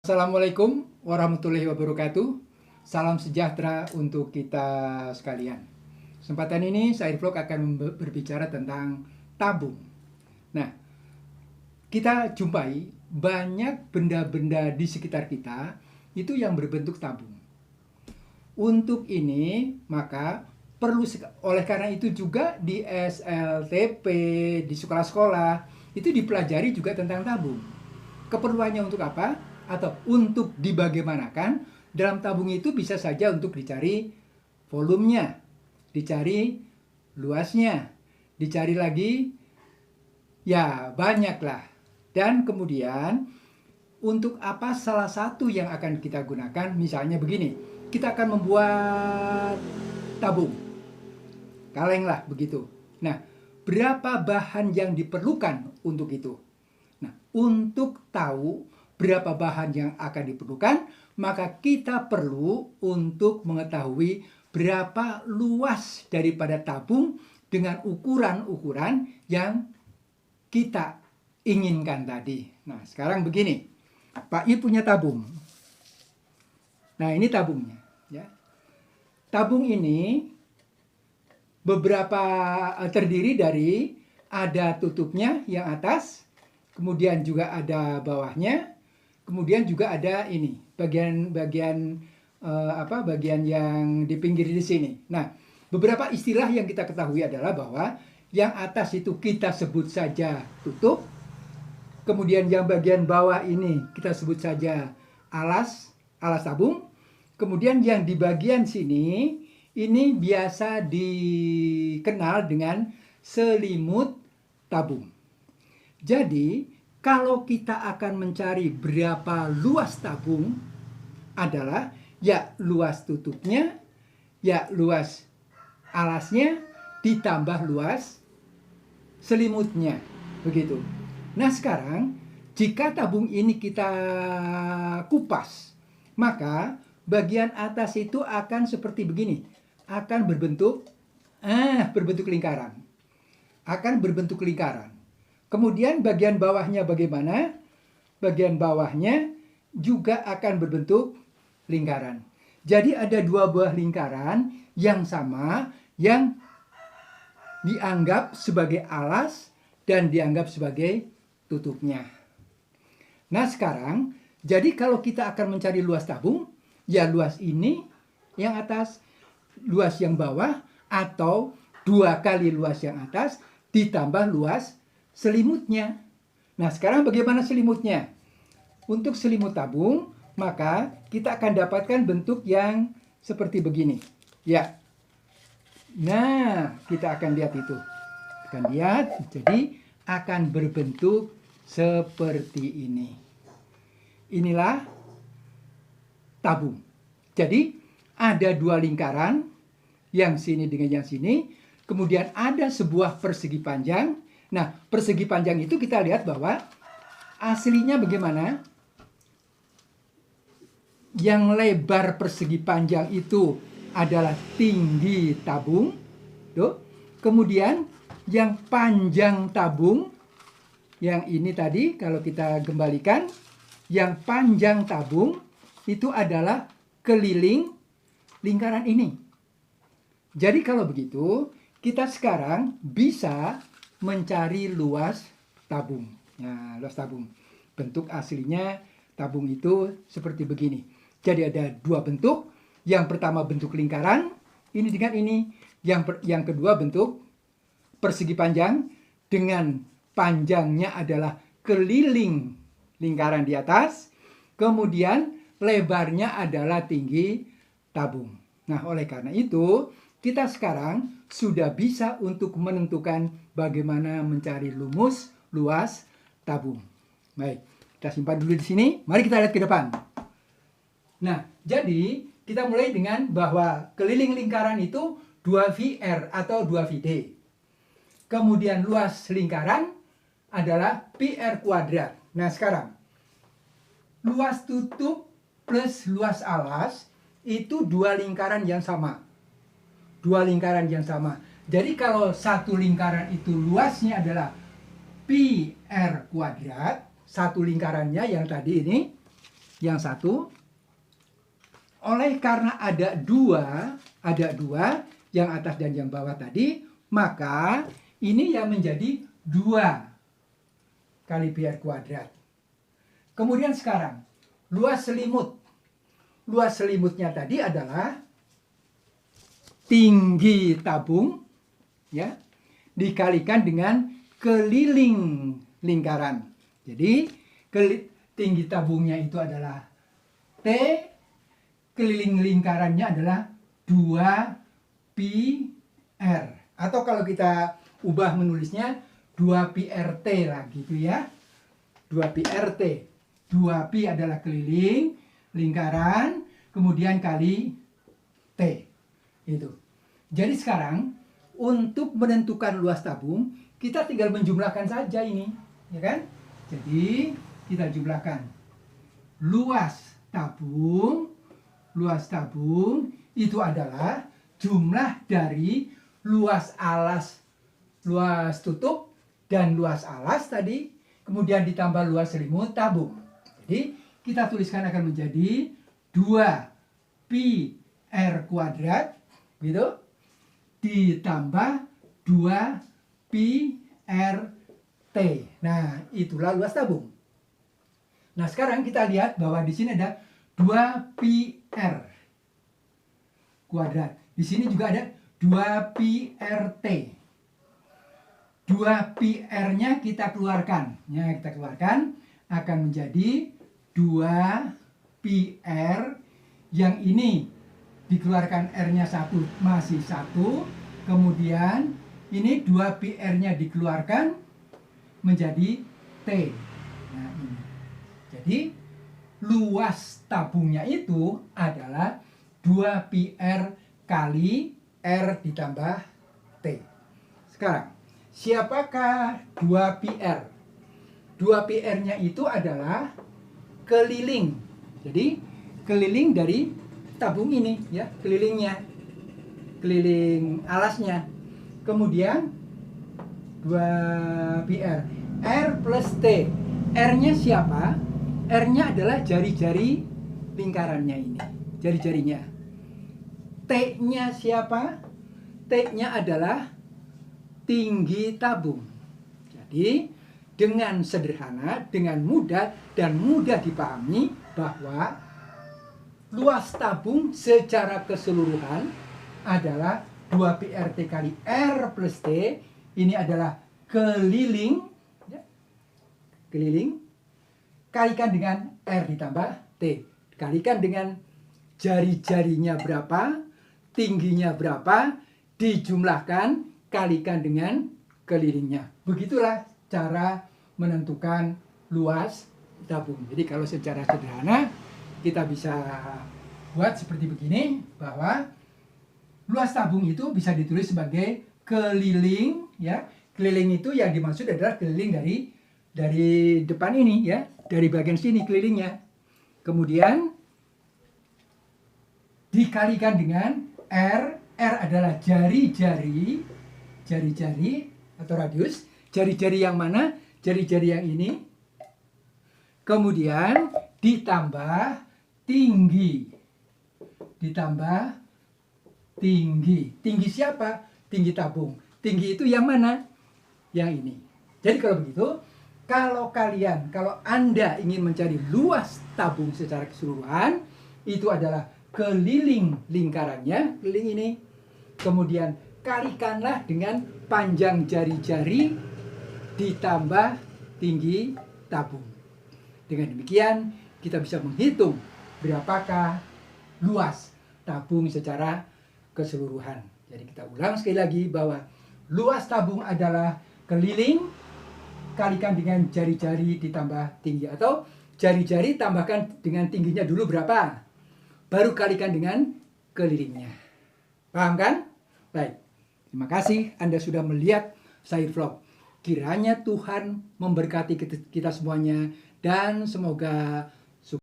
Assalamualaikum warahmatullahi wabarakatuh. Salam sejahtera untuk kita sekalian. Kesempatan ini saya vlog akan berbicara tentang tabung. Nah, kita jumpai banyak benda-benda di sekitar kita itu yang berbentuk tabung. Untuk ini maka perlu, oleh karena itu juga di SLTP, di sekolah-sekolah itu dipelajari juga tentang tabung. Keperluannya untuk apa? Atau untuk dibagaimanakan. Dalam tabung itu bisa saja untuk dicari volumenya, dicari luasnya, dicari lagi, ya banyaklah. Dan kemudian untuk apa salah satu yang akan kita gunakan, misalnya begini, kita akan membuat tabung, kaleng lah begitu. Nah, berapa bahan yang diperlukan untuk itu? Nah, untuk tahu berapa bahan yang akan diperlukan, maka kita perlu untuk mengetahui berapa luas daripada tabung dengan ukuran-ukuran yang kita inginkan tadi. Nah, sekarang begini, Pak I punya tabung. Nah, ini tabungnya. Ya. Tabung ini beberapa terdiri dari ada tutupnya yang atas, kemudian juga ada bawahnya. Kemudian juga ada ini bagian yang di pinggir di sini. Nah, beberapa istilah yang kita ketahui adalah bahwa yang atas itu kita sebut saja tutup. Kemudian yang bagian bawah ini kita sebut saja alas tabung. Kemudian yang di bagian sini ini biasa dikenal dengan selimut tabung. Jadi kalau kita akan mencari berapa luas tabung adalah ya luas tutupnya, ya luas alasnya, ditambah luas selimutnya. Begitu. Nah sekarang, jika tabung ini kita kupas, maka bagian atas itu akan seperti begini. Akan berbentuk lingkaran. Akan berbentuk lingkaran. Kemudian bagian bawahnya bagaimana? Bagian bawahnya juga akan berbentuk lingkaran. Jadi ada dua buah lingkaran yang sama yang dianggap sebagai alas dan dianggap sebagai tutupnya. Nah sekarang, jadi kalau kita akan mencari luas tabung, ya luas ini yang atas, luas yang bawah, atau 2 kali luas yang atas ditambah luas selimutnya. Nah, sekarang bagaimana selimutnya? Untuk selimut tabung, maka kita akan dapatkan bentuk yang seperti begini. Ya. Nah, kita akan lihat itu. Akan lihat, jadi akan berbentuk seperti ini. Inilah tabung. Jadi, ada 2 lingkaran, yang sini dengan yang sini. Kemudian ada sebuah persegi panjang. Nah, persegi panjang itu kita lihat bahwa aslinya bagaimana? Yang lebar persegi panjang itu adalah tinggi tabung. Tuh. Kemudian yang panjang tabung, yang ini tadi kalau kita kembalikan, yang panjang tabung itu adalah keliling lingkaran ini. Jadi kalau begitu, kita sekarang bisa mencari luas tabung. Nah, luas tabung. Bentuk aslinya tabung itu seperti begini. Jadi ada 2 bentuk. Yang pertama bentuk lingkaran, ini dengan ini. Yang kedua bentuk persegi panjang dengan panjangnya adalah keliling lingkaran di atas. Kemudian lebarnya adalah tinggi tabung. Nah, oleh karena itu kita sekarang sudah bisa untuk menentukan bagaimana mencari luas tabung. Baik, kita simpan dulu di sini. Mari kita lihat ke depan. Nah, jadi kita mulai dengan bahwa keliling lingkaran itu 2VR atau 2VD. Kemudian luas lingkaran adalah PR kuadrat. Nah, sekarang luas tutup plus luas alas itu 2 lingkaran yang sama. 2 lingkaran yang sama. Jadi kalau satu lingkaran itu luasnya adalah pi r kuadrat, satu lingkarannya yang tadi ini, yang satu. Oleh karena ada dua, yang atas dan yang bawah tadi, maka ini yang menjadi 2 kali pi r kuadrat. Kemudian sekarang, luas selimut. Luas selimutnya tadi adalah tinggi tabung, ya, dikalikan dengan keliling lingkaran. Jadi, tinggi tabungnya itu adalah T, keliling lingkarannya adalah 2 pi r. Atau kalau kita ubah menulisnya 2 pi rt lah gitu ya. 2 pi rt. 2 pi adalah keliling lingkaran, kemudian kali T. Itu. Jadi sekarang untuk menentukan luas tabung, kita tinggal menjumlahkan saja ini, ya kan? Jadi kita jumlahkan luas tabung itu adalah jumlah dari luas alas, luas tutup dan luas alas tadi, kemudian ditambah luas selimut tabung. Jadi kita tuliskan akan menjadi 2 pi r kuadrat gitu ditambah 2 pi r t. Nah, itulah luas tabung. Nah, sekarang kita lihat bahwa di sini ada 2 pi r kuadrat. Di sini juga ada 2 pi rt. 2 pi r-nya kita keluarkan. Ya, kita keluarkan akan menjadi 2 pi r. Yang ini dikeluarkan r-nya 1 masih 1. Kemudian ini 2 pi r-nya dikeluarkan menjadi t. Nah, ini. Jadi luas tabungnya itu adalah 2 pi r kali r ditambah t. Sekarang, siapakah 2 pi r? 2 pi r-nya itu adalah keliling. Jadi keliling dari tabung ini, ya, kelilingnya, keliling alasnya. Kemudian 2 pi r, r plus t. R-nya siapa? R-nya adalah jari-jari lingkarannya ini, jari-jarinya. T-nya siapa? T-nya adalah tinggi tabung. Jadi dengan sederhana, dengan mudah dan mudah dipahami bahwa luas tabung secara keseluruhan adalah 2 pi rt kali r plus t. Ini adalah keliling, ya, keliling, kalikan dengan r ditambah t. Kalikan dengan jari-jarinya berapa, tingginya berapa, dijumlahkan, kalikan dengan kelilingnya. Begitulah cara menentukan luas tabung. Jadi kalau secara sederhana kita bisa buat seperti begini, bahwa luas tabung itu bisa ditulis sebagai keliling, ya. Keliling itu yang dimaksud adalah keliling dari depan ini, ya, dari bagian sini kelilingnya. Kemudian dikalikan dengan r. R adalah jari-jari atau radius. Jari-jari yang mana? Jari-jari yang ini. Kemudian ditambah tinggi. Tinggi siapa? Tinggi tabung. Tinggi itu yang mana? Yang ini. Jadi kalau begitu, kalau Anda ingin mencari luas tabung secara keseluruhan, itu adalah keliling lingkarannya, keliling ini. Kemudian kalikanlah dengan panjang jari-jari ditambah tinggi tabung. Dengan demikian, kita bisa menghitung berapakah luas tabung secara keseluruhan. Jadi kita ulang sekali lagi bahwa luas tabung adalah keliling kalikan dengan jari-jari ditambah tinggi, atau jari-jari tambahkan dengan tingginya dulu berapa, baru kalikan dengan kelilingnya. Paham kan? Baik. Terima kasih Anda sudah melihat Sair Vlog. Kiranya Tuhan memberkati kita semuanya, dan semoga